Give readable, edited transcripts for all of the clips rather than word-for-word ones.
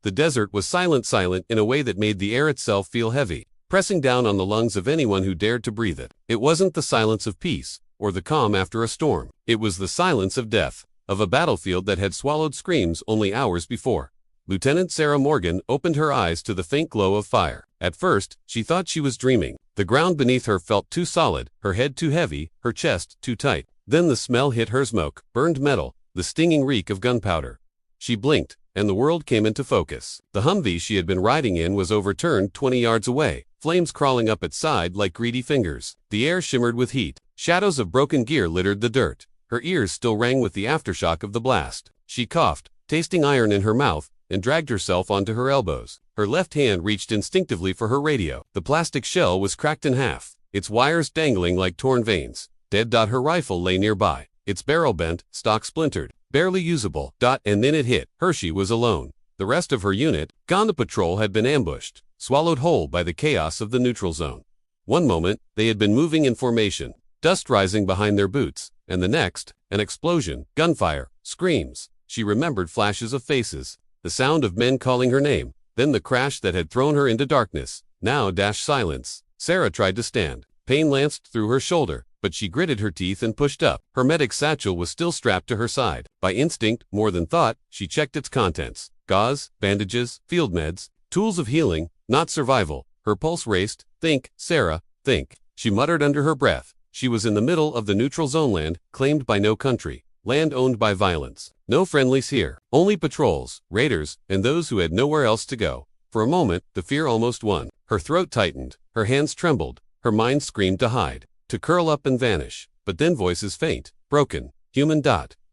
The desert was silent in a way that made the air itself feel heavy, pressing down on the lungs of anyone who dared to breathe it. It wasn't the silence of peace, or the calm after a storm. It was the silence of death, of a battlefield that had swallowed screams only hours before. Lieutenant Sarah Morgan opened her eyes to the faint glow of fire. At first, she thought she was dreaming. The ground beneath her felt too solid, her head too heavy, her chest too tight. Then the smell hit her: smoke, burned metal, the stinging reek of gunpowder. She blinked, and the world came into focus. The Humvee she had been riding in was overturned 20 yards away, flames crawling up its side like greedy fingers. The air shimmered with heat. Shadows of broken gear littered the dirt. Her ears still rang with the aftershock of the blast. She coughed, tasting iron in her mouth, and dragged herself onto her elbows. Her left hand reached instinctively for her radio. The plastic shell was cracked in half, its wires dangling like torn veins. Dead. Her rifle lay nearby, its barrel bent, stock splintered, barely usable. And then it hit. Hershey was alone. The rest of her unit, gone. The patrol had been ambushed, swallowed whole by the chaos of the neutral zone. One moment, they had been moving in formation, dust rising behind their boots, and the next, an explosion, gunfire, screams. She remembered flashes of faces, the sound of men calling her name, then the crash that had thrown her into darkness. Now silence. Sarah tried to stand. Pain lanced through her shoulder, but she gritted her teeth and pushed up. Her medic satchel was still strapped to her side. By instinct, more than thought, she checked its contents. Gauze, bandages, field meds, tools of healing, not survival. Her pulse raced. Think, Sarah, think. She muttered under her breath. She was in the middle of the neutral zone, land claimed by no country, land owned by violence. No friendlies here, only patrols, raiders, and those who had nowhere else to go. For a moment, the fear almost won. Her throat tightened, her hands trembled, her mind screamed to hide, to curl up and vanish. But then voices, faint, broken, human.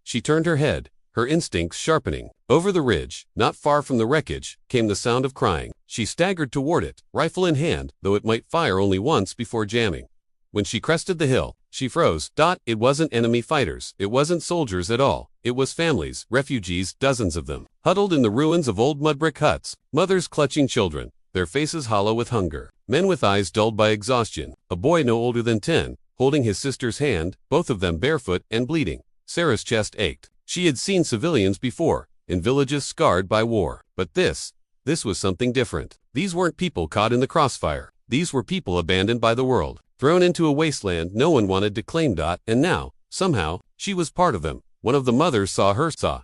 She turned her head, her instincts sharpening. Over the ridge, not far from the wreckage, came the sound of crying. She staggered toward it, rifle in hand, though it might fire only once before jamming. When she crested the hill, she froze. It wasn't enemy fighters, it wasn't soldiers at all. It was families, refugees, dozens of them, huddled in the ruins of old mud brick huts, mothers clutching children, their faces hollow with hunger, men with eyes dulled by exhaustion, a boy no older than 10, holding his sister's hand, both of them barefoot and bleeding. Sarah's chest ached. She had seen civilians before, in villages scarred by war. But this was something different. These weren't people caught in the crossfire. These were people abandoned by the world, thrown into a wasteland no one wanted to claim. And now, somehow, she was part of them. One of the mothers saw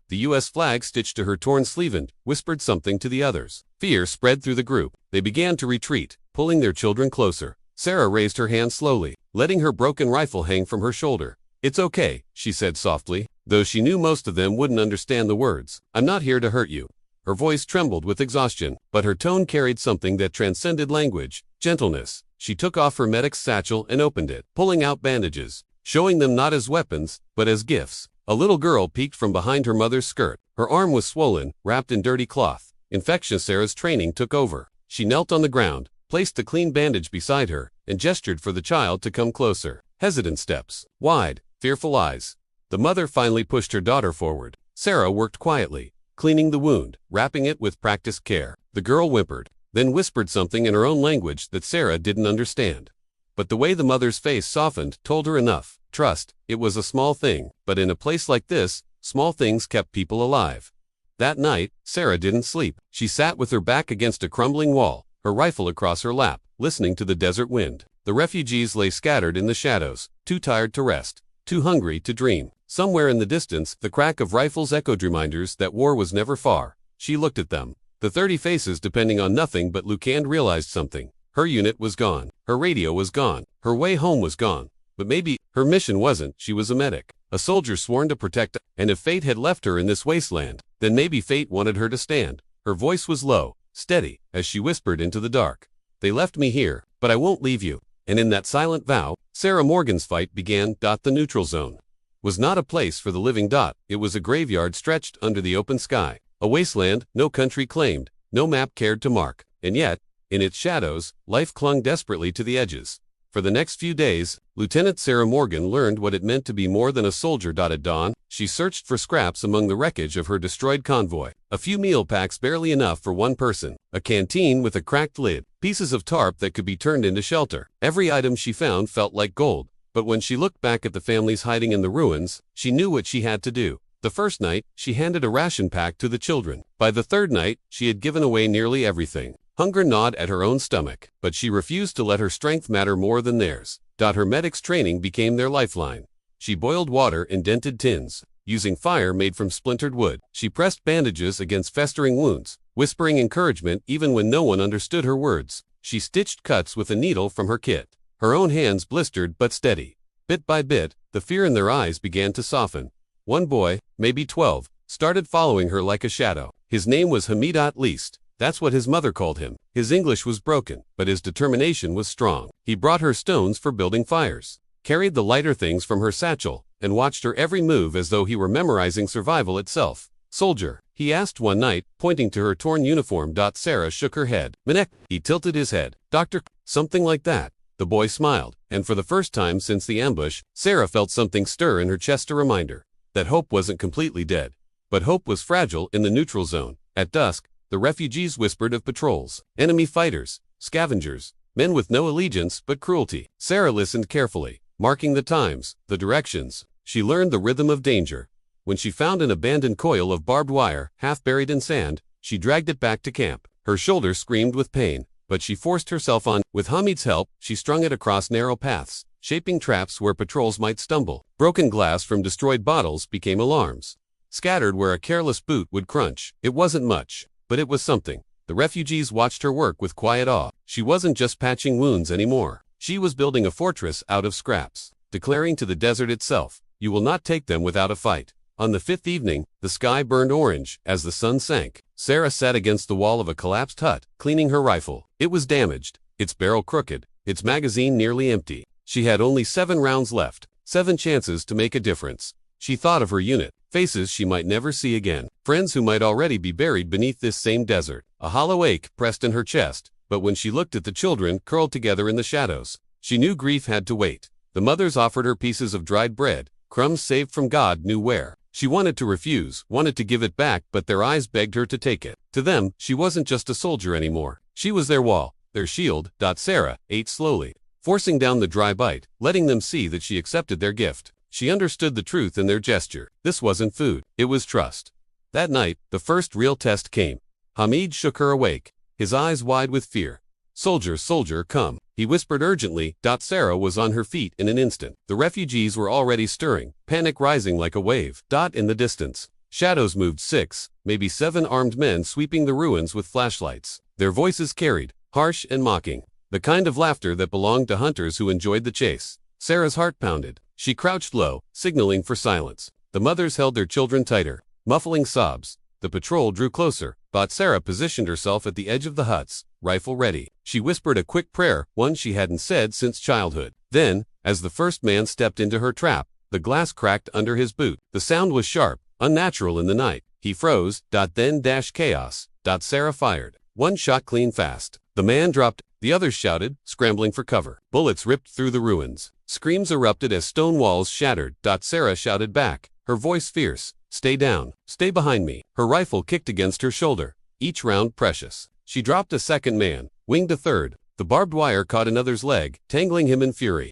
the U.S. flag stitched to her torn sleeve and whispered something to the others. Fear spread through the group. They began to retreat, pulling their children closer. Sarah raised her hand slowly, letting her broken rifle hang from her shoulder. "It's okay," she said softly, though she knew most of them wouldn't understand the words. "I'm not here to hurt you." Her voice trembled with exhaustion, but her tone carried something that transcended language, gentleness. She took off her medic's satchel and opened it, pulling out bandages, showing them not as weapons, but as gifts. A little girl peeked from behind her mother's skirt. Her arm was swollen, wrapped in dirty cloth. Infection. Sarah's training took over. She knelt on the ground, placed the clean bandage beside her, and gestured for the child to come closer. Hesitant steps, wide, fearful eyes. The mother finally pushed her daughter forward. Sarah worked quietly, cleaning the wound, wrapping it with practiced care. The girl whimpered, then whispered something in her own language that Sarah didn't understand. But the way the mother's face softened told her enough. Trust. It was a small thing, but in a place like this, small things kept people alive. That night, Sarah didn't sleep. She sat with her back against a crumbling wall, her rifle across her lap, listening to the desert wind. The refugees lay scattered in the shadows, too tired to rest, too hungry to dream. Somewhere in the distance, the crack of rifles echoed reminders that war was never far. She looked at them, the 30 faces depending on nothing but Luke, and realized something. Her unit was gone. Her radio was gone. Her way home was gone. But maybe her mission wasn't. She was a medic, a soldier sworn to protect, and if fate had left her in this wasteland, then maybe fate wanted her to stand. Her voice was low, steady, as she whispered into the dark. "They left me here, but I won't leave you." And in that silent vow, Sarah Morgan's fight began. The neutral zone was not a place for the living. It was a graveyard stretched under the open sky, a wasteland no country claimed, no map cared to mark, and yet, in its shadows, life clung desperately to the edges. For the next few days, Lieutenant Sarah Morgan learned what it meant to be more than a soldier. At dawn, she searched for scraps among the wreckage of her destroyed convoy. A few meal packs, barely enough for one person, a canteen with a cracked lid, pieces of tarp that could be turned into shelter. Every item she found felt like gold, but when she looked back at the families hiding in the ruins, she knew what she had to do. The first night, she handed a ration pack to the children. By the third night, she had given away nearly everything. Hunger gnawed at her own stomach, but she refused to let her strength matter more than theirs. Her medic's training became their lifeline. She boiled water in dented tins, using fire made from splintered wood. She pressed bandages against festering wounds, whispering encouragement even when no one understood her words. She stitched cuts with a needle from her kit. Her own hands blistered but steady. Bit by bit, the fear in their eyes began to soften. One boy, maybe 12, started following her like a shadow. His name was Hamid at least. That's what his mother called him. His English was broken, but his determination was strong. He brought her stones for building fires, carried the lighter things from her satchel, and watched her every move as though he were memorizing survival itself. "Soldier," he asked one night, pointing to her torn uniform. Sarah shook her head. "Minek," he tilted his head. "Doctor," something like that. The boy smiled, and for the first time since the ambush, Sarah felt something stir in her chest, a reminder that hope wasn't completely dead. But hope was fragile in the neutral zone. At dusk, the refugees whispered of patrols, enemy fighters, scavengers, men with no allegiance but cruelty. Sarah listened carefully, marking the times, the directions. She learned the rhythm of danger. When she found an abandoned coil of barbed wire, half buried in sand, she dragged it back to camp. Her shoulder screamed with pain, but she forced herself on. With Hamid's help, she strung it across narrow paths, shaping traps where patrols might stumble. Broken glass from destroyed bottles became alarms, scattered where a careless boot would crunch. It wasn't much, but it was something. The refugees watched her work with quiet awe. She wasn't just patching wounds anymore. She was building a fortress out of scraps, declaring to the desert itself, "You will not take them without a fight." On the fifth evening, the sky burned orange as the sun sank. Sarah sat against the wall of a collapsed hut, cleaning her rifle. It was damaged, its barrel crooked, its magazine nearly empty. She had only 7 rounds left, 7 chances to make a difference. She thought of her unit, faces she might never see again, friends who might already be buried beneath this same desert. A hollow ache pressed in her chest, but when she looked at the children curled together in the shadows, she knew grief had to wait. The mothers offered her pieces of dried bread, crumbs saved from God knew where. She wanted to refuse, wanted to give it back, but their eyes begged her to take it. To them, she wasn't just a soldier anymore. She was their wall, their shield. Sarah ate slowly, forcing down the dry bite, letting them see that she accepted their gift. She understood the truth in their gesture. This wasn't food, it was trust. That night, the first real test came. Hamid shook her awake, his eyes wide with fear. "Soldier, soldier, come," he whispered urgently. Sarah was on her feet in an instant. The refugees were already stirring, panic rising like a wave. In the distance, shadows moved, 6, maybe 7 armed men sweeping the ruins with flashlights. Their voices carried, harsh and mocking, the kind of laughter that belonged to hunters who enjoyed the chase. Sarah's heart pounded. She crouched low, signaling for silence. The mothers held their children tighter, muffling sobs. The patrol drew closer, but Sarah positioned herself at the edge of the huts, rifle ready. She whispered a quick prayer, one she hadn't said since childhood. Then, as the first man stepped into her trap, the glass cracked under his boot. The sound was sharp, unnatural in the night. He froze. Then chaos. Sarah fired. One shot clean fast. The man dropped. The others shouted, scrambling for cover. Bullets ripped through the ruins. Screams erupted as stone walls shattered. Sarah shouted back, her voice fierce, "Stay down, stay behind me." Her rifle kicked against her shoulder, each round precious. She dropped a second man, winged a third. The barbed wire caught another's leg, tangling him in fury.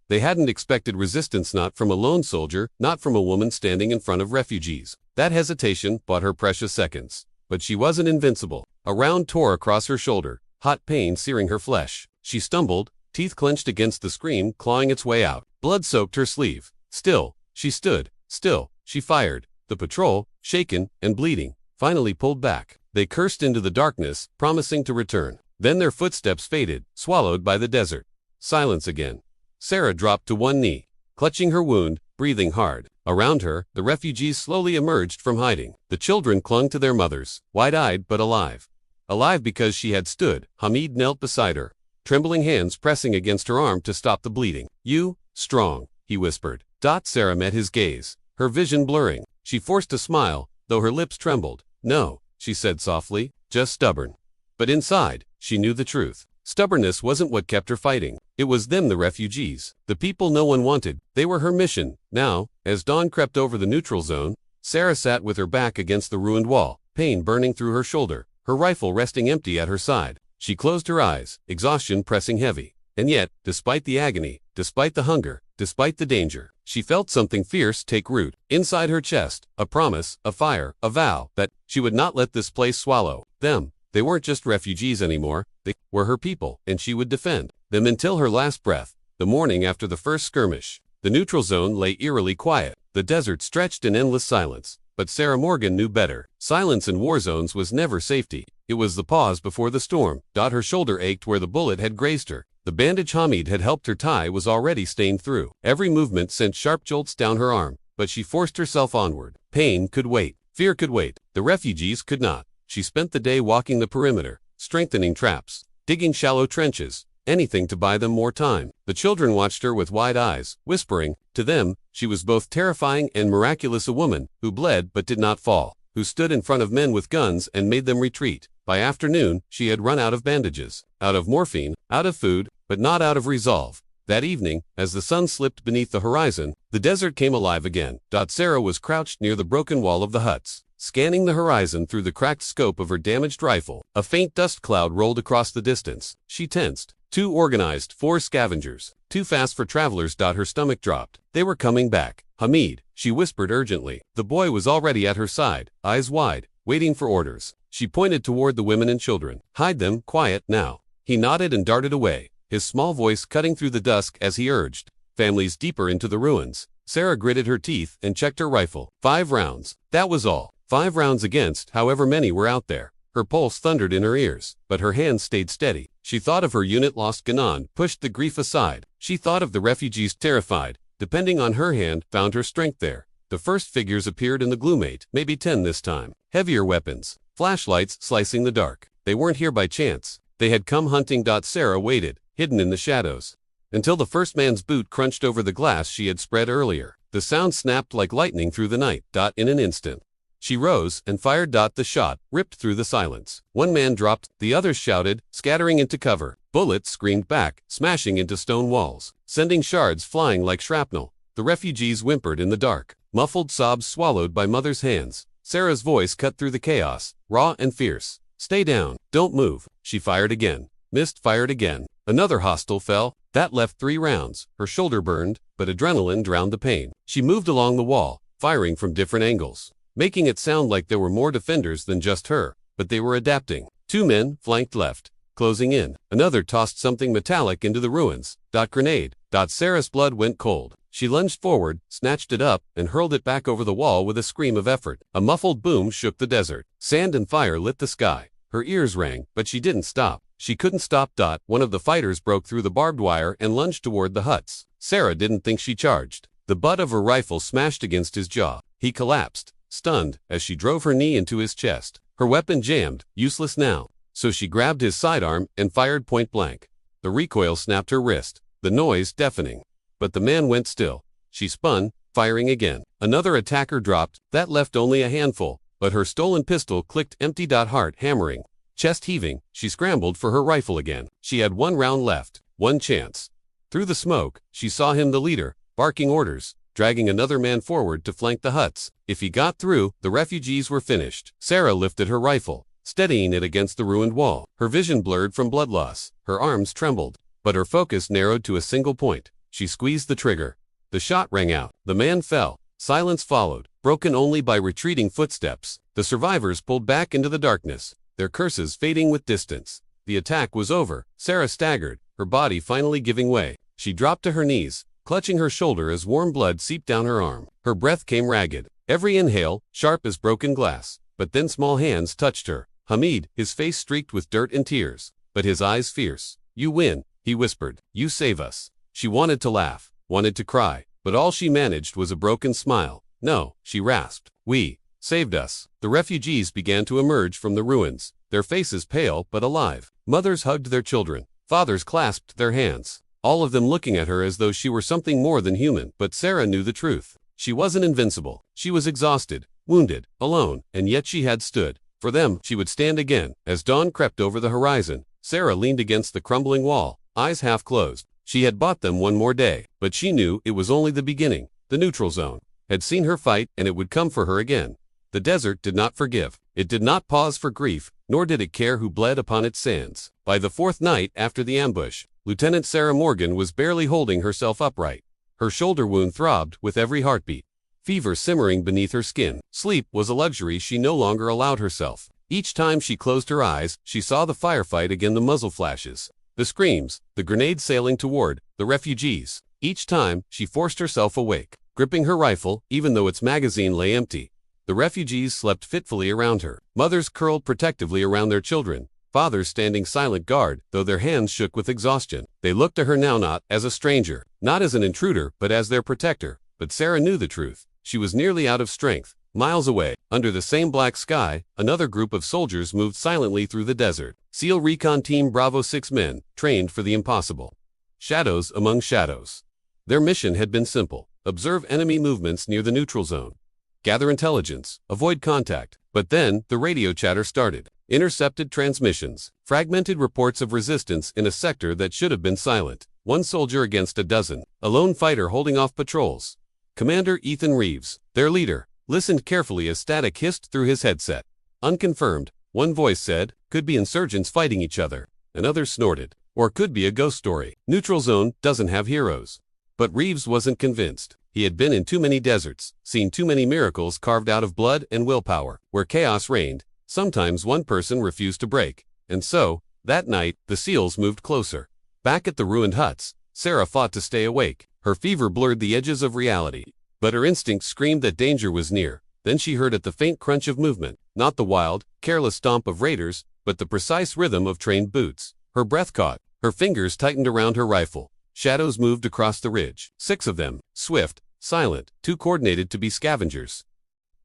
They hadn't expected resistance, not from a lone soldier, not from a woman standing in front of refugees. That hesitation bought her precious seconds. But she wasn't invincible. A round tore across her shoulder, hot pain searing her flesh. She stumbled, teeth clenched against the screen, clawing its way out. Blood soaked her sleeve. Still, she stood. Still, she fired. The patrol, shaken and bleeding, finally pulled back. They cursed into the darkness, promising to return. Then their footsteps faded, swallowed by the desert. Silence again. Sarah dropped to one knee, clutching her wound, breathing hard. Around her, the refugees slowly emerged from hiding. The children clung to their mothers, wide-eyed but alive. Alive because she had stood. Hamid knelt beside her, trembling hands pressing against her arm to stop the bleeding. "You, strong," he whispered. Sarah met his gaze, her vision blurring. She forced a smile, though her lips trembled. "No," she said softly, "just stubborn." But inside, she knew the truth. Stubbornness wasn't what kept her fighting. It was them, the refugees, the people no one wanted. They were her mission. Now, as dawn crept over the neutral zone, Sarah sat with her back against the ruined wall, pain burning through her shoulder, her rifle resting empty at her side. She closed her eyes, exhaustion pressing heavy. And yet, despite the agony, despite the hunger, despite the danger. She felt something fierce take root inside her chest, a promise, a fire, a vow that she would not let this place swallow them. They weren't just refugees anymore, they were her people, and she would defend them until her last breath. The morning after the first skirmish, the neutral zone lay eerily quiet. The desert stretched in endless silence. But Sarah Morgan knew better. Silence in war zones was never safety. It was the pause before the storm. Her shoulder ached where the bullet had grazed her. The bandage Hamid had helped her tie was already stained through. Every movement sent sharp jolts down her arm, but she forced herself onward. Pain could wait. Fear could wait. The refugees could not. She spent the day walking the perimeter, strengthening traps, digging shallow trenches, anything to buy them more time. The children watched her with wide eyes, whispering. To them, she was both terrifying and miraculous, a woman who bled but did not fall, who stood in front of men with guns and made them retreat. By afternoon, she had run out of bandages, out of morphine, out of food, but not out of resolve. That evening, as the sun slipped beneath the horizon, the desert came alive again. Sarah was crouched near the broken wall of the huts, scanning the horizon through the cracked scope of her damaged rifle. A faint dust cloud rolled across the distance. She tensed. Too organized, 4 scavengers. Too fast for travelers. Her stomach dropped. They were coming back. Hamid, she whispered urgently. The boy was already at her side, eyes wide, waiting for orders. She pointed toward the women and children. Hide them, quiet, now. He nodded and darted away, his small voice cutting through the dusk as he urged. Families deeper into the ruins. Sarah gritted her teeth and checked her rifle. 5 rounds. That was all. 5 rounds against however many were out there. Her pulse thundered in her ears, but her hands stayed steady. She thought of her unit lost Ganon, pushed the grief aside. She thought of the refugees terrified, depending on her hand, found her strength there. The first figures appeared in the gloomate, maybe 10 this time. Heavier weapons, flashlights slicing the dark. They weren't here by chance. They had come hunting. Sarah waited, hidden in the shadows, until the first man's boot crunched over the glass she had spread earlier. The sound snapped like lightning through the night. In an instant, she rose and fired. The shot ripped through the silence. One man dropped, the others shouted, scattering into cover. Bullets screamed back, smashing into stone walls, sending shards flying like shrapnel. The refugees whimpered in the dark, muffled sobs swallowed by mothers' hands. Sarah's voice cut through the chaos, raw and fierce. Stay down, don't move. She fired again, missed, fired again. Another hostile fell. That left 3 rounds. Her shoulder burned, but adrenaline drowned the pain. She moved along the wall, firing from different angles, making it sound like there were more defenders than just her, but they were adapting. 2 men flanked left, closing in. Another tossed something metallic into the ruins. Grenade. Sarah's blood went cold. She lunged forward, snatched it up, and hurled it back over the wall with a scream of effort. A muffled boom shook the desert. Sand and fire lit the sky. Her ears rang, but she didn't stop. She couldn't stop. One of the fighters broke through the barbed wire and lunged toward the huts. Sarah didn't think she charged. The butt of her rifle smashed against his jaw. He collapsed, stunned, as she drove her knee into his chest. Her weapon jammed, useless now. So she grabbed his sidearm and fired point blank. The recoil snapped her wrist, the noise deafening. But the man went still. She spun, firing again. Another attacker dropped. That left only a handful, but her stolen pistol clicked empty. Heart hammering, chest heaving, she scrambled for her rifle again. She had 1 round left, 1 chance. Through the smoke, she saw him, the leader, barking orders, dragging another man forward to flank the huts. If he got through, the refugees were finished. Sarah lifted her rifle, steadying it against the ruined wall. Her vision blurred from blood loss. Her arms trembled, but her focus narrowed to a single point. She squeezed the trigger. The shot rang out. The man fell. Silence followed, broken only by retreating footsteps. The survivors pulled back into the darkness, their curses fading with distance. The attack was over. Sarah staggered, her body finally giving way. She dropped to her knees, clutching her shoulder as warm blood seeped down her arm. Her breath came ragged, every inhale sharp as broken glass. But then small hands touched her. Hamid, his face streaked with dirt and tears, but his eyes fierce. "You win," he whispered. "You save us." She wanted to laugh, wanted to cry, but all she managed was a broken smile. "No," she rasped. "We saved us." The refugees began to emerge from the ruins, their faces pale but alive. Mothers hugged their children, fathers clasped their hands, all of them looking at her as though she were something more than human. But Sarah knew the truth. She wasn't invincible. She was exhausted, wounded, alone, and yet she had stood. For them, she would stand again. As dawn crept over the horizon, Sarah leaned against the crumbling wall, eyes half closed. She had bought them one more day, but she knew it was only the beginning. The neutral zone had seen her fight, and it would come for her again. The desert did not forgive. It did not pause for grief, nor did it care who bled upon its sands. By the 4th night after the ambush, Lieutenant Sarah Morgan was barely holding herself upright. Her shoulder wound throbbed with every heartbeat, fever simmering beneath her skin. Sleep was a luxury she no longer allowed herself. Each time she closed her eyes, she saw the firefight again, the muzzle flashes, the screams, the grenades sailing toward the refugees. Each time, she forced herself awake, gripping her rifle, even though its magazine lay empty. The refugees slept fitfully around her. Mothers curled protectively around their children, fathers standing silent guard, though their hands shook with exhaustion. They looked to her now not as a stranger, not as an intruder, but as their protector. But Sarah knew the truth. She was nearly out of strength. Miles away, under the same black sky, another group of soldiers moved silently through the desert. SEAL Recon Team Bravo 6 men, trained for the impossible. Shadows among shadows. Their mission had been simple: observe enemy movements near the neutral zone. Gather intelligence, avoid contact. But then, the radio chatter started. Intercepted transmissions, fragmented reports of resistance in a sector that should have been silent. One soldier against a dozen, a lone fighter holding off patrols. Commander Ethan Reeves, their leader, listened carefully as static hissed through his headset. Unconfirmed, one voice said, could be insurgents fighting each other. Another snorted, or could be a ghost story. Neutral zone doesn't have heroes. But Reeves wasn't convinced. He had been in too many deserts, seen too many miracles carved out of blood and willpower. Where chaos reigned, sometimes one person refused to break. And so, that night, the SEALs moved closer. Back at the ruined huts, Sarah fought to stay awake. Her fever blurred the edges of reality, but her instinct screamed that danger was near. Then she heard the faint crunch of movement, not the wild, careless stomp of raiders, but the precise rhythm of trained boots. Her breath caught. Her fingers tightened around her rifle. Shadows moved across the ridge. 6 of them, swift, silent, too coordinated to be scavengers.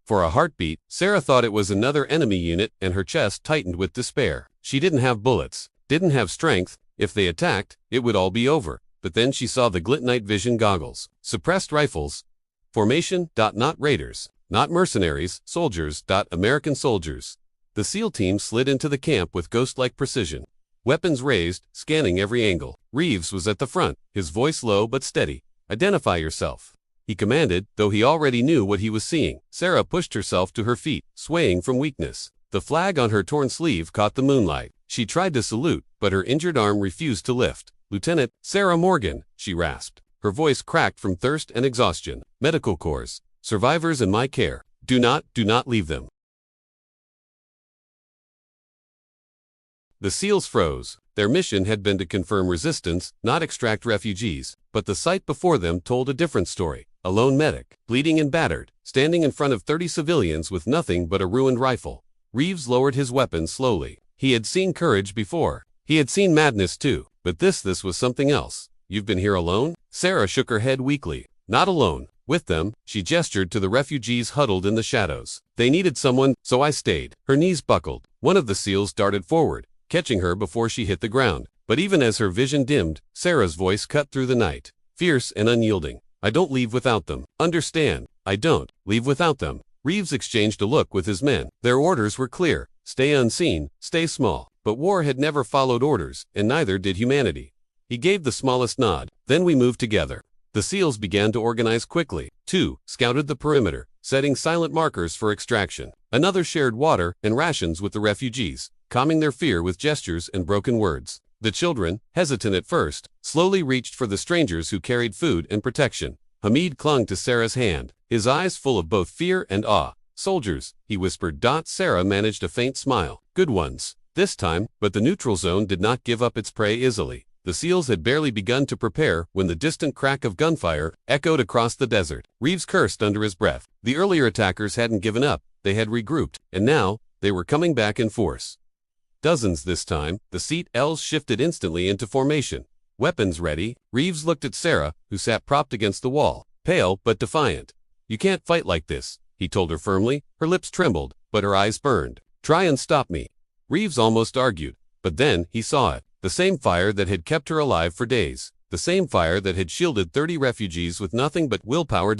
For a heartbeat, Sarah thought it was another enemy unit, and her chest tightened with despair. She didn't have bullets, didn't have strength. If they attacked, it would all be over. But then she saw the glint night vision goggles. Suppressed rifles. Formation. Not raiders. Not mercenaries. Soldiers. American soldiers. The SEAL team slid into the camp with ghost-like precision. Weapons raised, scanning every angle. Reeves was at the front, his voice low but steady. Identify yourself, he commanded, though he already knew what he was seeing. Sarah pushed herself to her feet, swaying from weakness. The flag on her torn sleeve caught the moonlight. She tried to salute, but her injured arm refused to lift. Lieutenant Sarah Morgan, she rasped. Her voice cracked from thirst and exhaustion. Medical corps. Survivors in my care. Do not leave them. The SEALs froze. Their mission had been to confirm resistance, not extract refugees. But the sight before them told a different story. A lone medic, bleeding and battered, standing in front of 30 civilians with nothing but a ruined rifle. Reeves lowered his weapon slowly. He had seen courage before. He had seen madness too. But this was something else. You've been here alone? Sarah shook her head weakly. Not alone. With them, she gestured to the refugees huddled in the shadows. They needed someone, so I stayed. Her knees buckled. One of the SEALs darted forward, catching her before she hit the ground. But even as her vision dimmed, Sarah's voice cut through the night, fierce and unyielding. I don't leave without them. Understand? I don't leave without them. Reeves exchanged a look with his men. Their orders were clear. Stay unseen, stay small. But war had never followed orders, and neither did humanity. He gave the smallest nod. Then we moved together. The SEALs began to organize quickly. 2 scouted the perimeter, setting silent markers for extraction. Another shared water and rations with the refugees, calming their fear with gestures and broken words. The children, hesitant at first, slowly reached for the strangers who carried food and protection. Hamid clung to Sarah's hand, his eyes full of both fear and awe. Soldiers, he whispered. Sarah managed a faint smile. Good ones. This time, but the neutral zone did not give up its prey easily. The SEALs had barely begun to prepare when the distant crack of gunfire echoed across the desert. Reeves cursed under his breath. The earlier attackers hadn't given up, they had regrouped, and now, they were coming back in force. Dozens this time. The seat L's shifted instantly into formation. Weapons ready. Reeves looked at Sarah, who sat propped against the wall, pale but defiant. You can't fight like this, he told her firmly. Her lips trembled, but her eyes burned. Try and stop me. Reeves almost argued, but then he saw it. The same fire that had kept her alive for days. The same fire that had shielded 30 refugees with nothing but willpower.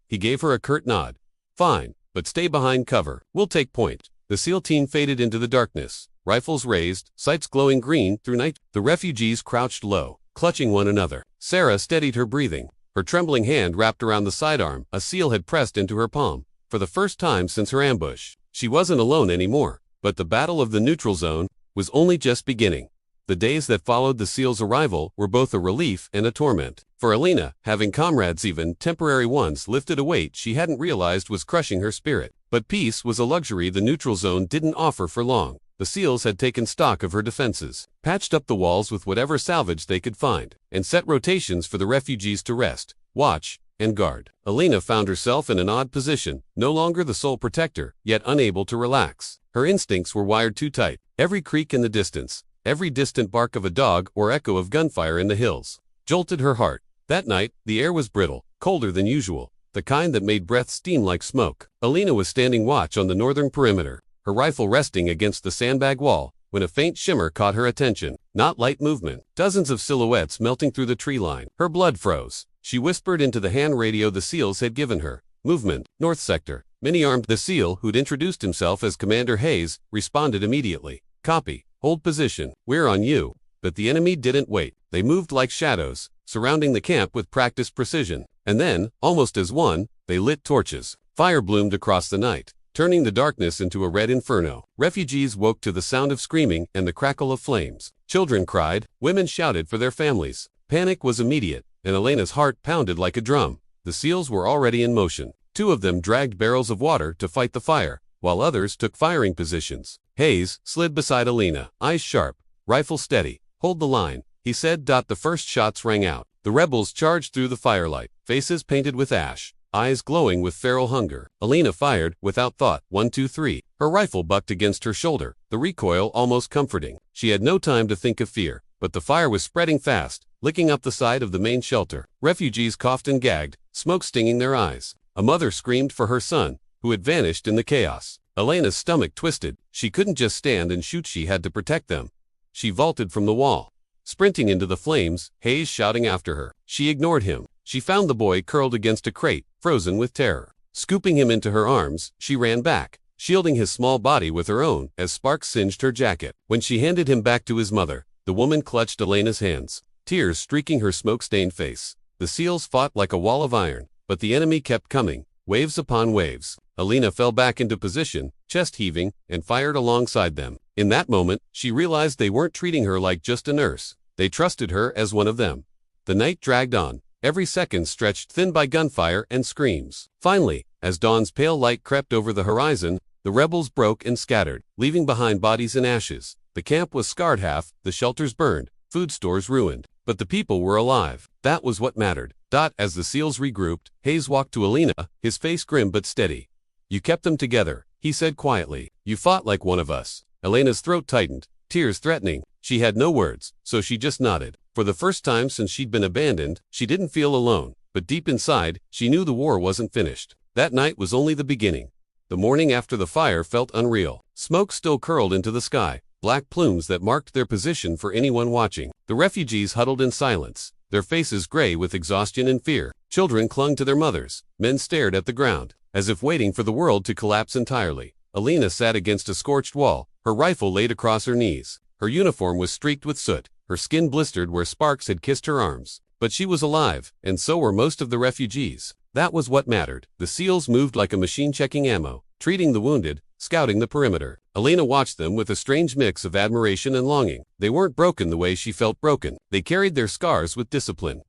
He gave her a curt nod. Fine, but stay behind cover. We'll take point. The SEAL team faded into the darkness, rifles raised, sights glowing green through night. The refugees crouched low, clutching one another. Sarah steadied her breathing. Her trembling hand wrapped around the sidearm a SEAL had pressed into her palm. For the first time since her ambush, she wasn't alone anymore. But the battle of the neutral zone was only just beginning. The days that followed the SEALs' arrival were both a relief and a torment. For Alina, having comrades, even temporary ones, lifted a weight she hadn't realized was crushing her spirit. But peace was a luxury the neutral zone didn't offer for long. The SEALs had taken stock of her defenses, patched up the walls with whatever salvage they could find, and set rotations for the refugees to rest, watch, and guard. Alina found herself in an odd position, no longer the sole protector, yet unable to relax. Her instincts were wired too tight. Every creak in the distance, every distant bark of a dog or echo of gunfire in the hills, jolted her heart. That night, the air was brittle, colder than usual, the kind that made breath steam like smoke. Alina was standing watch on the northern perimeter, her rifle resting against the sandbag wall, when a faint shimmer caught her attention. Not light movement, dozens of silhouettes melting through the tree line. Her blood froze. She whispered into the hand radio the SEALs had given her. Movement, North Sector. Many armed. The SEAL, who'd introduced himself as Commander Hayes, responded immediately. Copy. Hold position. We're on you. But the enemy didn't wait. They moved like shadows, surrounding the camp with practiced precision. And then, almost as one, they lit torches. Fire bloomed across the night, turning the darkness into a red inferno. Refugees woke to the sound of screaming and the crackle of flames. Children cried, women shouted for their families. Panic was immediate, and Elena's heart pounded like a drum. The SEALs were already in motion. 2 of them dragged barrels of water to fight the fire, while others took firing positions. Hayes slid beside Alina, eyes sharp, rifle steady. Hold the line, he said. The first shots rang out. The rebels charged through the firelight, faces painted with ash, eyes glowing with feral hunger. Alina fired, without thought. 1, 2, 3. Her rifle bucked against her shoulder, the recoil almost comforting. She had no time to think of fear, but the fire was spreading fast, licking up the side of the main shelter. Refugees coughed and gagged, smoke stinging their eyes. A mother screamed for her son, who had vanished in the chaos. Elena's stomach twisted. She couldn't just stand and shoot, she had to protect them. She vaulted from the wall, sprinting into the flames, Hayes shouting after her. She ignored him. She found the boy curled against a crate, frozen with terror. Scooping him into her arms, she ran back, shielding his small body with her own as sparks singed her jacket. When she handed him back to his mother, the woman clutched Elena's hands, tears streaking her smoke-stained face. The SEALs fought like a wall of iron, but the enemy kept coming, waves upon waves. Alina fell back into position, chest heaving, and fired alongside them. In that moment, she realized they weren't treating her like just a nurse. They trusted her as one of them. The night dragged on, every second stretched thin by gunfire and screams. Finally, as dawn's pale light crept over the horizon, the rebels broke and scattered, leaving behind bodies and ashes. The camp was scarred half, the shelters burned, food stores ruined. But the people were alive. That was what mattered. As the SEALs regrouped, Hayes walked to Alina, his face grim but steady. You kept them together, he said quietly. You fought like one of us. Elena's throat tightened, tears threatening. She had no words, so she just nodded. For the first time since she'd been abandoned, she didn't feel alone. But deep inside, she knew the war wasn't finished. That night was only the beginning. The morning after the fire felt unreal. Smoke still curled into the sky, black plumes that marked their position for anyone watching. The refugees huddled in silence, their faces gray with exhaustion and fear. Children clung to their mothers. Men stared at the ground, as if waiting for the world to collapse entirely. Alina sat against a scorched wall, her rifle laid across her knees. Her uniform was streaked with soot, her skin blistered where sparks had kissed her arms. But she was alive, and so were most of the refugees. That was what mattered. The SEALs moved like a machine checking ammo, treating the wounded, scouting the perimeter. Alina watched them with a strange mix of admiration and longing. They weren't broken the way she felt broken. They carried their scars with discipline,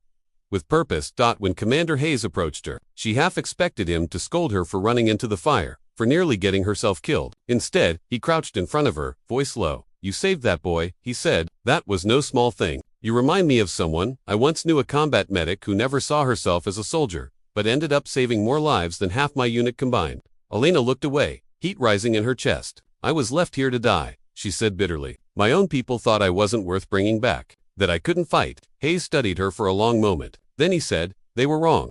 with purpose. When Commander Hayes approached her, she half expected him to scold her for running into the fire, for nearly getting herself killed. Instead, he crouched in front of her, voice low. You saved that boy, he said. That was no small thing. You remind me of someone. I once knew, a combat medic who never saw herself as a soldier, but ended up saving more lives than half my unit combined. Alina looked away, heat rising in her chest. I was left here to die, she said bitterly. My own people thought I wasn't worth bringing back, that I couldn't fight. Hayes studied her for a long moment. Then he said, they were wrong.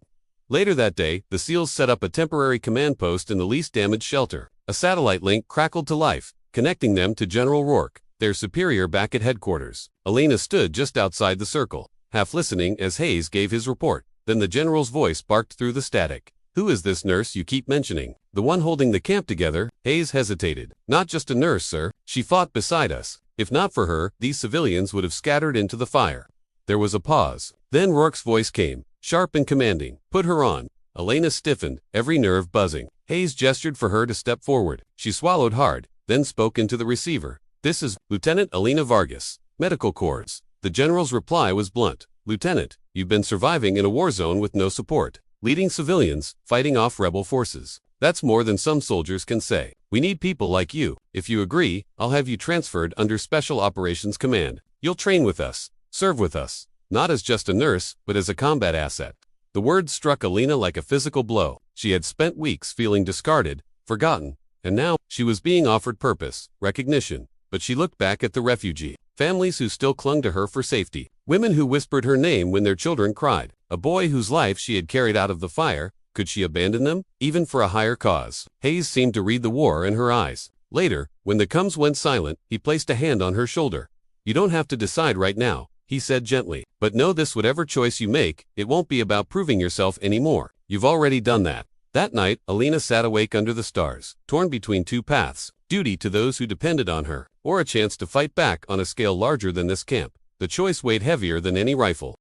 Later that day, the SEALs set up a temporary command post in the least damaged shelter. A satellite link crackled to life, connecting them to General Rourke, their superior back at headquarters. Alina stood just outside the circle, half listening as Hayes gave his report. Then the general's voice barked through the static. Who is this nurse you keep mentioning? The one holding the camp together? Hayes hesitated. Not just a nurse, sir. She fought beside us. If not for her, these civilians would have scattered into the fire. There was a pause. Then Rourke's voice came, sharp and commanding. Put her on. Alina stiffened, every nerve buzzing. Hayes gestured for her to step forward. She swallowed hard, then spoke into the receiver. This is Lieutenant Alina Vargas, Medical Corps. The general's reply was blunt. Lieutenant, you've been surviving in a war zone with no support, leading civilians, fighting off rebel forces. That's more than some soldiers can say. We need people like you. If you agree, I'll have you transferred under Special Operations Command. You'll train with us, serve with us, not as just a nurse, but as a combat asset. The words struck Alina like a physical blow. She had spent weeks feeling discarded, forgotten, and now she was being offered purpose, recognition. But she looked back at the refugee, families who still clung to her for safety, women who whispered her name when their children cried, a boy whose life she had carried out of the fire. Could she abandon them, even for a higher cause? Hayes seemed to read the war in her eyes. Later, when the Combs went silent, he placed a hand on her shoulder. You don't have to decide right now, he said gently, but know this: whatever choice you make, it won't be about proving yourself anymore. You've already done that. That night, Alina sat awake under the stars, torn between two paths: duty to those who depended on her, or a chance to fight back on a scale larger than this camp. The choice weighed heavier than any rifle.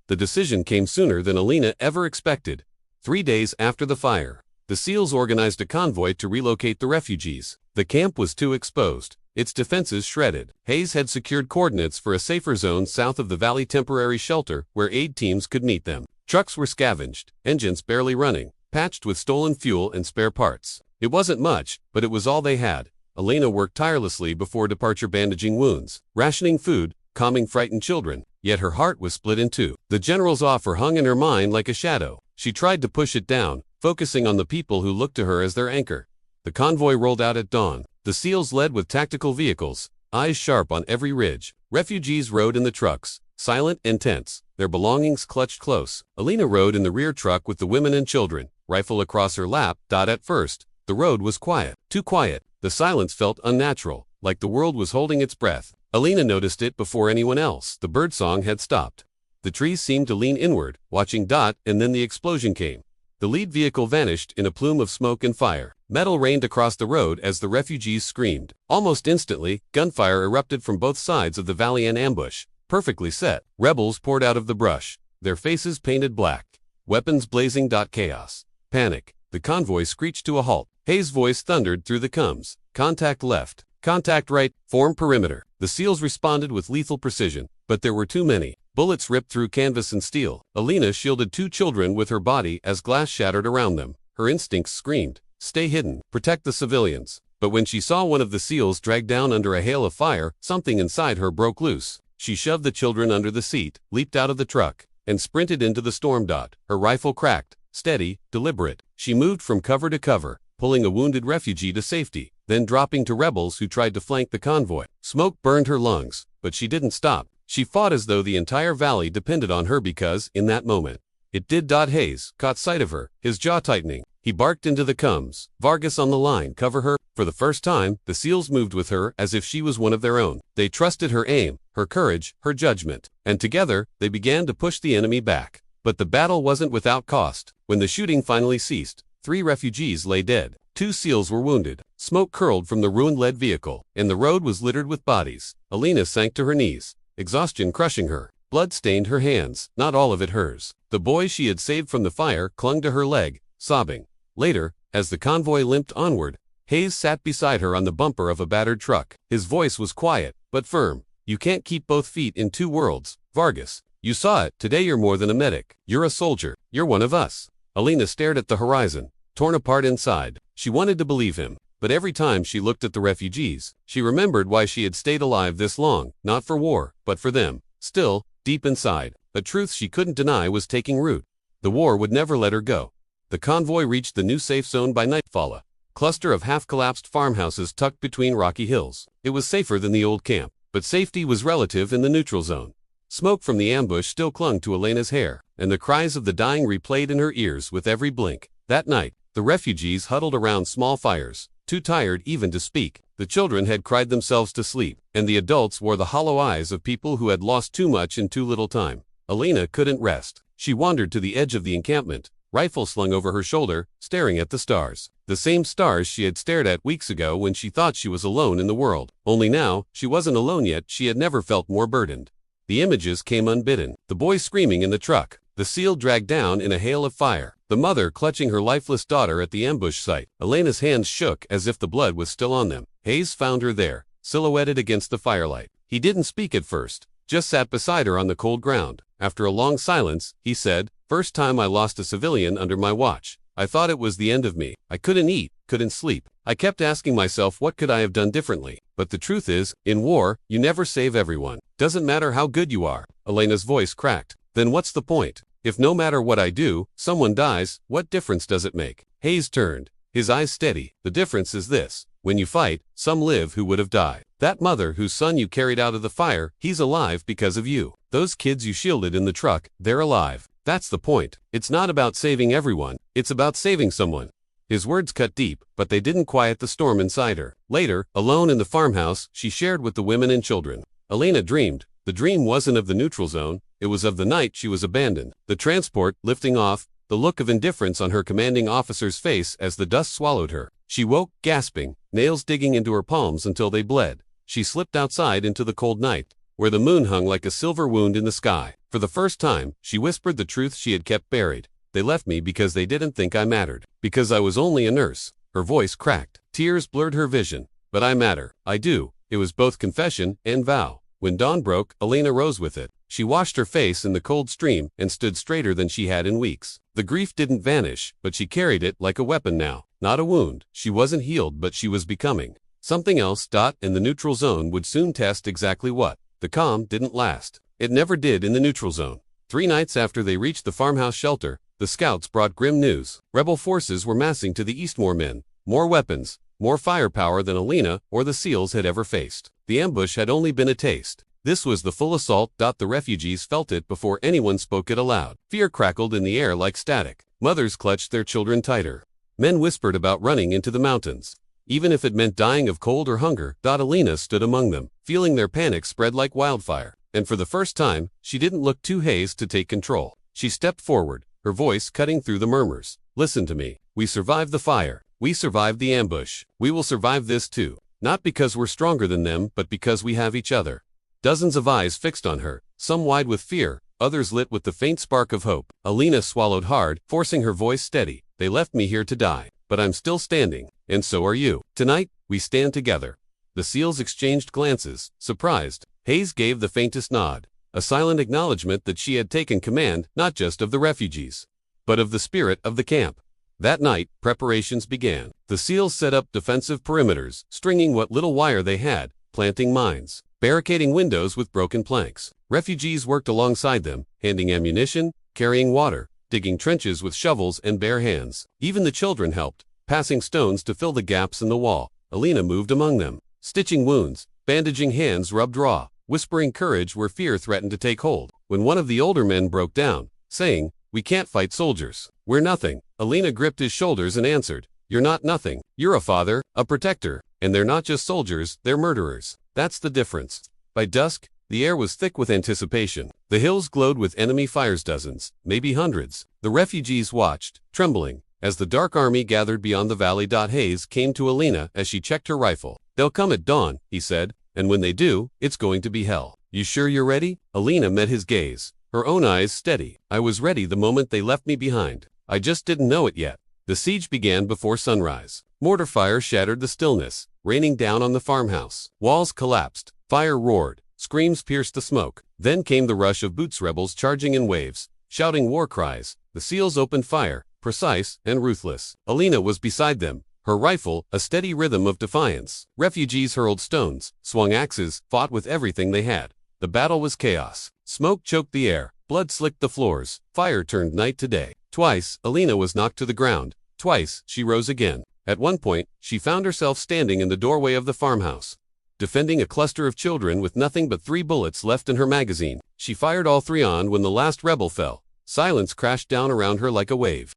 The decision came sooner than Alina ever expected. 3 days after the fire, the SEALs organized a convoy to relocate the refugees. The camp was too exposed, its defenses shredded. Hayes had secured coordinates for a safer zone south of the valley, temporary shelter where aid teams could meet them. Trucks were scavenged, engines barely running, patched with stolen fuel and spare parts. It wasn't much, but it was all they had. Alina worked tirelessly before departure, bandaging wounds, rationing food, calming frightened children. Yet her heart was split in two. The general's offer hung in her mind like a shadow. She tried to push it down, focusing on the people who looked to her as their anchor. The convoy rolled out at dawn. The SEALs led with tactical vehicles, eyes sharp on every ridge. Refugees rode in the trucks, silent and tense, their belongings clutched close. Alina rode in the rear truck with the women and children, rifle across her lap. At first, the road was quiet, too quiet. The silence felt unnatural, like the world was holding its breath. Alina noticed it before anyone else. The birdsong had stopped. The trees seemed to lean inward, watching. And then the explosion came. The lead vehicle vanished in a plume of smoke and fire. Metal rained across the road as the refugees screamed. Almost instantly, gunfire erupted from both sides of the valley. An ambush, perfectly set. Rebels poured out of the brush, their faces painted black, weapons blazing. Chaos. Panic. The convoy screeched to a halt. Hayes' voice thundered through the Combs. Contact left. Contact right. Form perimeter. The SEALs responded with lethal precision, but there were too many. Bullets ripped through canvas and steel. Alina shielded 2 children with her body as glass shattered around them. Her instincts screamed, stay hidden, protect the civilians. But when she saw one of the SEALs dragged down under a hail of fire, something inside her broke loose. She shoved the children under the seat, leaped out of the truck, and sprinted into the storm. Her rifle cracked, steady, deliberate. She moved from cover to cover, pulling a wounded refugee to safety, then dropping to rebels who tried to flank the convoy. Smoke burned her lungs, but she didn't stop. She fought as though the entire valley depended on her because, in that moment, it did. Hayes caught sight of her, his jaw tightening. He barked into the Combs. Vargas on the line, cover her. For the first time, the SEALs moved with her as if she was one of their own. They trusted her aim, her courage, her judgment. And together, they began to push the enemy back. But the battle wasn't without cost. When the shooting finally ceased, 3 refugees lay dead. 2 SEALs were wounded. Smoke curled from the ruin-led vehicle, and the road was littered with bodies. Alina sank to her knees, exhaustion crushing her. Blood stained her hands, not all of it hers. The boy she had saved from the fire clung to her leg, sobbing. Later, as the convoy limped onward, Hayes sat beside her on the bumper of a battered truck. His voice was quiet, but firm. You can't keep both feet in 2 worlds, Vargas. You saw it. Today you're more than a medic. You're a soldier. You're one of us. Alina stared at the horizon, torn apart inside. She wanted to believe him, but every time she looked at the refugees, she remembered why she had stayed alive this long, not for war, but for them. Still, deep inside, a truth she couldn't deny was taking root. The war would never let her go. The convoy reached the new safe zone by nightfall, a cluster of half-collapsed farmhouses tucked between rocky hills. It was safer than the old camp, but safety was relative in the neutral zone. Smoke from the ambush still clung to Elena's hair, and the cries of the dying replayed in her ears with every blink. That night, the refugees huddled around small fires, too tired even to speak. The children had cried themselves to sleep, and the adults wore the hollow eyes of people who had lost too much in too little time. Alina couldn't rest. She wandered to the edge of the encampment, rifle slung over her shoulder, staring at the stars. The same stars she had stared at weeks ago when she thought she was alone in the world. Only now, she wasn't alone yet. She had never felt more burdened. The images came unbidden. The boy screaming in the truck, the SEAL dragged down in a hail of fire, the mother clutching her lifeless daughter at the ambush site. Elena's hands shook as if the blood was still on them. Hayes found her there, silhouetted against the firelight. He didn't speak at first, just sat beside her on the cold ground. After a long silence, he said, "First time I lost a civilian under my watch. I thought it was the end of me. I couldn't eat, couldn't sleep. I kept asking myself what could I have done differently. But the truth is, in war, you never save everyone. Doesn't matter how good you are." Elena's voice cracked. "Then what's the point? If no matter what I do, someone dies, what difference does it make?" Hayes turned, his eyes steady. "The difference is this. When you fight, some live who would have died. That mother whose son you carried out of the fire, he's alive because of you. Those kids you shielded in the truck, they're alive. That's the point. It's not about saving everyone, it's about saving someone." His words cut deep, but they didn't quiet the storm inside her. Later, alone in the farmhouse, she shared with the women and children. Elena dreamed. The dream wasn't of the neutral zone, it was of the night she was abandoned. The transport, lifting off, the look of indifference on her commanding officer's face as the dust swallowed her. She woke, gasping, nails digging into her palms until they bled. She slipped outside into the cold night, where the moon hung like a silver wound in the sky. For the first time, she whispered the truth she had kept buried. "They left me because they didn't think I mattered. Because I was only a nurse." Her voice cracked. Tears blurred her vision. "But I matter. I do." It was both confession and vow. When dawn broke, Elena rose with it. She washed her face in the cold stream and stood straighter than she had in weeks. The grief didn't vanish, but she carried it like a weapon now. Not a wound. She wasn't healed, but she was becoming something else. And the neutral zone would soon test exactly what. The calm didn't last. It never did in the neutral zone. 3 nights after they reached the farmhouse shelter, the scouts brought grim news. Rebel forces were massing to the east. More men, more weapons, more firepower than Elena or the SEALs had ever faced. The ambush had only been a taste. This was the full assault. The refugees felt it before anyone spoke it aloud. Fear crackled in the air like static. Mothers clutched their children tighter. Men whispered about running into the mountains, even if it meant dying of cold or hunger. Elena stood among them, feeling their panic spread like wildfire. And for the first time, she didn't look to Hayes to take control. She stepped forward, her voice cutting through the murmurs. "Listen to me. We survived the fire. We survived the ambush. We will survive this too. Not because we're stronger than them, but because we have each other." Dozens of eyes fixed on her, some wide with fear, others lit with the faint spark of hope. Elena swallowed hard, forcing her voice steady. "They left me here to die, but I'm still standing, and so are you. Tonight, we stand together." The SEALs exchanged glances, surprised. Hayes gave the faintest nod, a silent acknowledgement that she had taken command not just of the refugees, but of the spirit of the camp. That night, preparations began. The SEALs set up defensive perimeters, stringing what little wire they had, planting mines, barricading windows with broken planks. Refugees worked alongside them, handing ammunition, carrying water, digging trenches with shovels and bare hands. Even the children helped, passing stones to fill the gaps in the wall. Elena moved among them, stitching wounds, bandaging hands rubbed raw, whispering courage where fear threatened to take hold. When one of the older men broke down, saying, "We can't fight soldiers. We're nothing," Elena gripped his shoulders and answered, "You're not nothing. You're a father, a protector, and they're not just soldiers, they're murderers. That's the difference." By dusk, the air was thick with anticipation. The hills glowed with enemy fires, dozens, maybe hundreds. The refugees watched, trembling, as the dark army gathered beyond the valley. Hayes came to Elena as she checked her rifle. "They'll come at dawn," he said, "and when they do, it's going to be hell. You sure you're ready?" Elena met his gaze, her own eyes steady. "I was ready the moment they left me behind. I just didn't know it yet." The siege began before sunrise. Mortar fire shattered the stillness, raining down on the farmhouse. Walls collapsed, fire roared, screams pierced the smoke. Then came the rush of boots, rebels charging in waves, shouting war cries. The SEALs opened fire, precise and ruthless. Elena was beside them, her rifle a steady rhythm of defiance. Refugees hurled stones, swung axes, fought with everything they had. The battle was chaos. Smoke choked the air, blood slicked the floors, fire turned night to day. Twice, Elena was knocked to the ground. Twice, she rose again. At one point, she found herself standing in the doorway of the farmhouse, defending a cluster of children with nothing but 3 bullets left in her magazine. She fired all 3 on when the last rebel fell. Silence crashed down around her like a wave.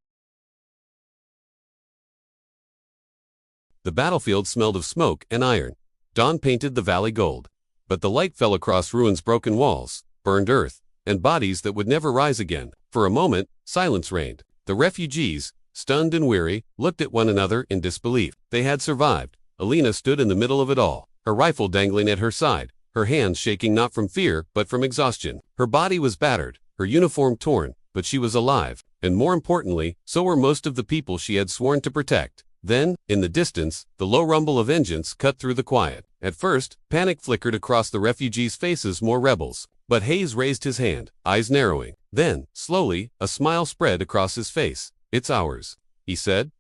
The battlefield smelled of smoke and iron. Dawn painted the valley gold. But the light fell across ruins, broken walls, burned earth, and bodies that would never rise again. For a moment, silence reigned. The refugees, stunned and weary, looked at one another in disbelief. They had survived. Elena stood in the middle of it all, her rifle dangling at her side, her hands shaking not from fear but from exhaustion. Her body was battered, her uniform torn, but she was alive, and more importantly, so were most of the people she had sworn to protect. Then, in the distance, the low rumble of engines cut through the quiet. At first, panic flickered across the refugees' faces, more rebels. But Hayes raised his hand, eyes narrowing. Then, slowly, a smile spread across his face. "It's ours," he said.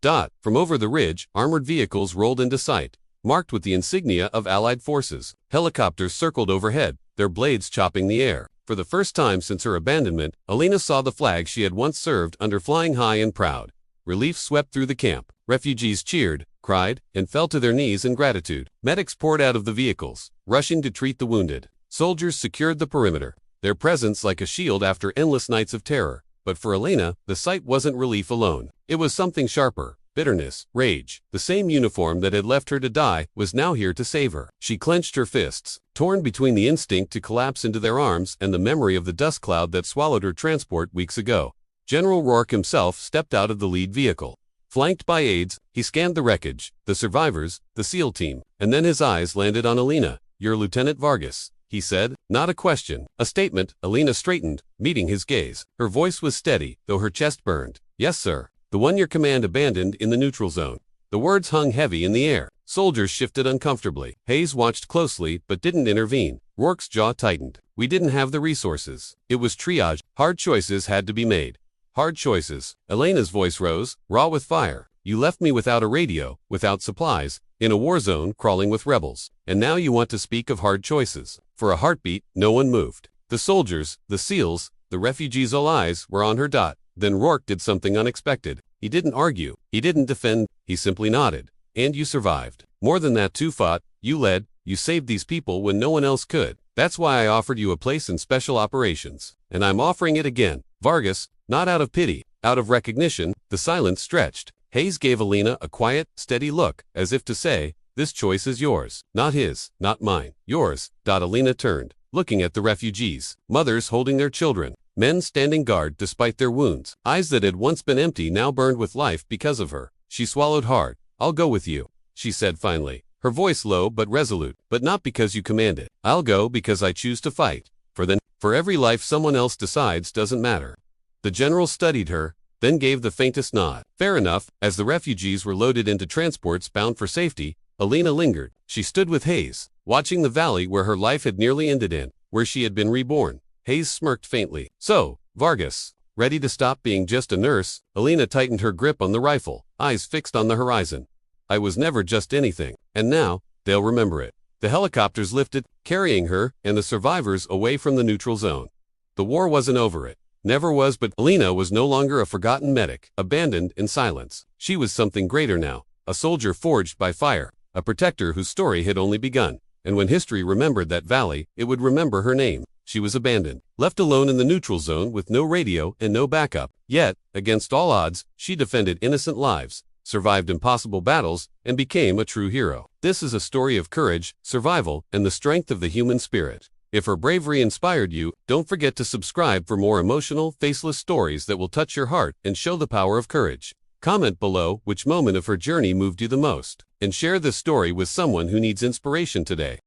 From over the ridge, armored vehicles rolled into sight, marked with the insignia of Allied forces. Helicopters circled overhead, their blades chopping the air. For the first time since her abandonment, Alina saw the flag she had once served under flying high and proud. Relief swept through the camp. Refugees cheered, cried, and fell to their knees in gratitude. Medics poured out of the vehicles, rushing to treat the wounded. Soldiers secured the perimeter, their presence like a shield after endless nights of terror. But for Elena, the sight wasn't relief alone. It was something sharper. Bitterness, rage. The same uniform that had left her to die was now here to save her. She clenched her fists, torn between the instinct to collapse into their arms and the memory of the dust cloud that swallowed her transport weeks ago. General Rourke himself stepped out of the lead vehicle. Flanked by aides, he scanned the wreckage, the survivors, the SEAL team, and then his eyes landed on Elena. "You're Lieutenant Vargas," he said, not a question, a statement. Elena straightened, meeting his gaze. Her voice was steady, though her chest burned. "Yes, sir. The one your command abandoned in the neutral zone." The words hung heavy in the air. Soldiers shifted uncomfortably. Hayes watched closely, but didn't intervene. Rourke's jaw tightened. "We didn't have the resources. It was triage. Hard choices had to be made." "Hard choices." Elena's voice rose, raw with fire. "You left me without a radio, without supplies, in a war zone crawling with rebels. And now you want to speak of hard choices." For a heartbeat, no one moved. The soldiers, the SEALs, the refugees' all eyes were on her. Then Rourke did something unexpected. He didn't argue. He didn't defend. He simply nodded. "And you survived. More than that, too. Fought. You led. You saved these people when no one else could. That's why I offered you a place in special operations. And I'm offering it again." Vargas, not out of pity, out of recognition. The silence stretched. Hayes gave Elena a quiet, steady look, as if to say, "This choice is yours. Not his, not mine. Yours." Elena turned, looking at the refugees. Mothers holding their children. Men standing guard despite their wounds. Eyes that had once been empty now burned with life because of her. She swallowed hard. "I'll go with you," she said finally, her voice low but resolute. "But not because you command it. I'll go because I choose to fight. For every life someone else decides doesn't matter." The general studied her, then gave the faintest nod. "Fair enough." As the refugees were loaded into transports bound for safety, Elena lingered. She stood with Hayes, watching the valley where her life had nearly ended in, where she had been reborn. Hayes smirked faintly. "So, Vargas, ready to stop being just a nurse?" Elena tightened her grip on the rifle, eyes fixed on the horizon. "I was never just anything. And now, they'll remember it." The helicopters lifted, carrying her and the survivors away from the neutral zone. The war wasn't over. It never was, but Elena was no longer a forgotten medic, abandoned in silence. She was something greater now, a soldier forged by fire, a protector whose story had only begun. And when history remembered that valley, it would remember her name. She was abandoned, left alone in the neutral zone with no radio and no backup. Yet, against all odds, she defended innocent lives, survived impossible battles, and became a true hero. This is a story of courage, survival, and the strength of the human spirit. If her bravery inspired you, don't forget to subscribe for more emotional, faceless stories that will touch your heart and show the power of courage. Comment below which moment of her journey moved you the most, and share this story with someone who needs inspiration today.